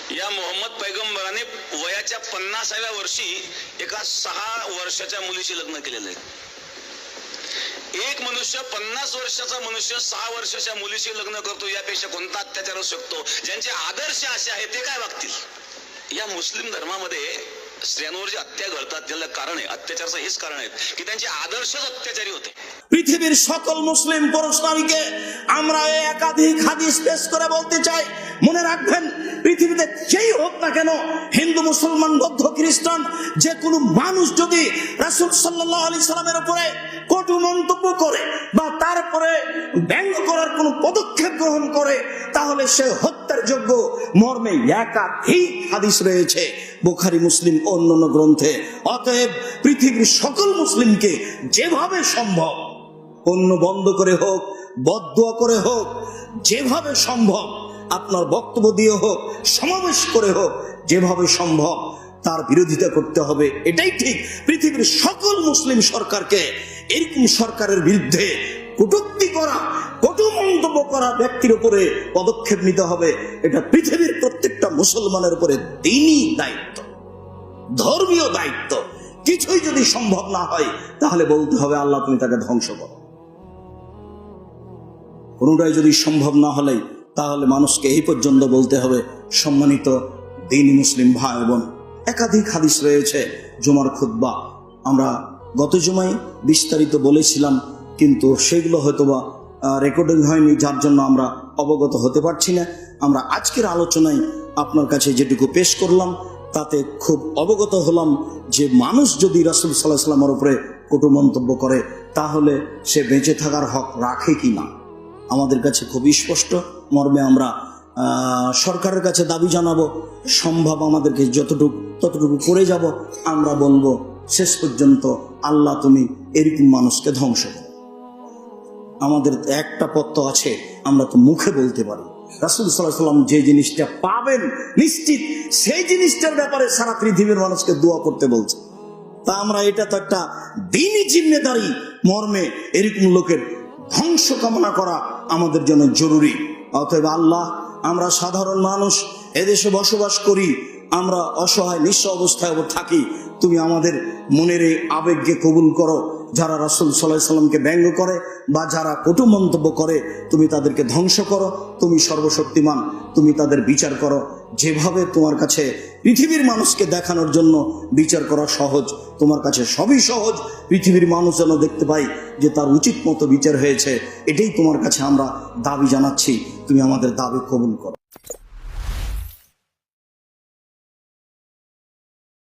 या मोहम्मद पैगंबराने वयाच्या 50व्या वर्षी एका 6 वर्षाच्या मुलीशी लग्न केलेलं आहे. एक मनुष्य 50 वर्षाचा मनुष्य 6 वर्षाच्या मुलीशी लग्न करतो, यापेक्षा कोणता अत्याचार असू शकतो? ज्यांचे आदर्श असे आहेत ते काय वागतील? या मुस्लिम धर्मामध्ये स्त्रियांवर जे हत्या घडतात त्याला कारण आहे, अत्याचाराचं हेच कारण आहे की त्यांचे आदर्शच अत्याचारी होते. পৃথিবীর সকল মুসলিম পুরুষ নারীকে আমরা একাধিক হাদিস পেশ করে বলতে চাই, মনে রাখবেন পৃথিবীতে যেই হোক না কেন, হিন্দু মুসলমান বৌদ্ধ খ্রিস্টান, যে কোনো মানুষ যদি রাসূল সাল্লাল্লাহু আলাইহি সাল্লামের উপরে কটু মন্তব্য করে বা তারপরে ব্যঙ্গ করার কোনো পদক্ষেপ গ্রহণ করে তাহলে সে হত্যার যোগ্য মর্মে একাধিক হাদিস রয়েছে বুখারী মুসলিম ও অন্যান্য গ্রন্থে। অতএব পৃথিবীর সকল মুসলিমকে যেভাবে সম্ভব, অন্য বন্ধ করে হোক, বদদুয়া করে হোক, যেভাবে সম্ভব আপনার বক্তব্য দিয়ে হোক, সমাবেশ করে হোক, যেভাবে সম্ভব তার বিরোধিতা করতে হবে, এটাই ঠিক। পৃথিবীর সকল মুসলিম সরকারকে এরকম সরকারের বিরুদ্ধে কটূক্তি করা, কটু মন্তব্য করা ব্যক্তির উপরে পদক্ষেপ নিতে হবে। এটা পৃথিবীর প্রত্যেকটা মুসলমানের উপরে দ্বীনি দায়িত্ব, ধর্মীয় দায়িত্ব। কিছুই যদি সম্ভব না হয় তাহলে বলতে হবে আল্লাহ তুমি তাকে ধ্বংস করো। কোনটাই যদি সম্ভব না হলে তাহলে মানুষকে এই পর্যন্ত বলতে হবে, সম্মানিত দ্বীনি মুসলিম ভাই বোন, একাধিক হাদিস রয়েছে জুমার খুতবা, আমরা গত জুমায় বিস্তারিত বলেছিলাম, কিন্তু সেগুলো হয়তোবা রেকর্ডিং হয়নি, যার জন্য আমরা অবগত হতে পারছি না। আমরা আজকের আলোচনায় আপনার কাছে যেটুকু পেশ করলাম তাতে খুব অবগত হলাম যে মানুষ যদি রাসূল সাল্লাল্লাহু আলাইহি ওয়াসাল্লামের উপরে কটু মন্তব্য করে তাহলে সে বেঁচে থাকার হক রাখে কিনা আমাদের কাছে খুব স্পষ্ট মর্মে আমরা সরকারের কাছে দাবি জানাবো, সম্ভব আমাদেরকে ততটুকু করে যাব। আমরা বলবো শেষ পর্যন্ত আল্লাহ তুমি এরকম মানুষকে ধ্বংস করো। আমাদের একটা পথ আছে, আমরা তো মুখে বলতে পারি। রাসূল সাল্লাল্লাহু আলাইহি ওয়াসাল্লাম যে জিনিসটা পাবেন নিশ্চিত, সেই জিনিসটার ব্যাপারে সারা পৃথিবীর মানুষকে দোয়া করতে বলছে। তা আমরা এটা তো একটা দ্বীনি জিম্মেদারি মর্মে এরকম লোকের ধ্বংস কামনা করা আমাদের জন্য জরুরি। অতএব আল্লাহ, আমরা সাধারণ মানুষ, এদেশে বসবাস করি, আমরা অসহায় নিঃস্ব অবস্থায় থাকি, তুমি আমাদের মনের এই আবেগকে কবুল করো। যারা রাসূল সাল্লাল্লাহু আলাইহি ওয়াসাল্লামকে ব্যঙ্গ করে বা যারা কটু মন্তব্য করে তুমি তাদেরকে ধ্বংস করো। তুমি সর্বশক্তিমান, তুমি তাদের বিচার করো। যেভাবে তোমার কাছে পৃথিবীর মানুষকে দেখানোর জন্য বিচার করা সহজ, তোমার কাছে সবই সহজ। পৃথিবীর মানুষ যেন দেখতে পাই যে তার উচিত মতো বিচার হয়েছে, এটাই তোমার কাছে আমরা দাবি জানাচ্ছি। তুমি আমাদের দাবি কবুল করো।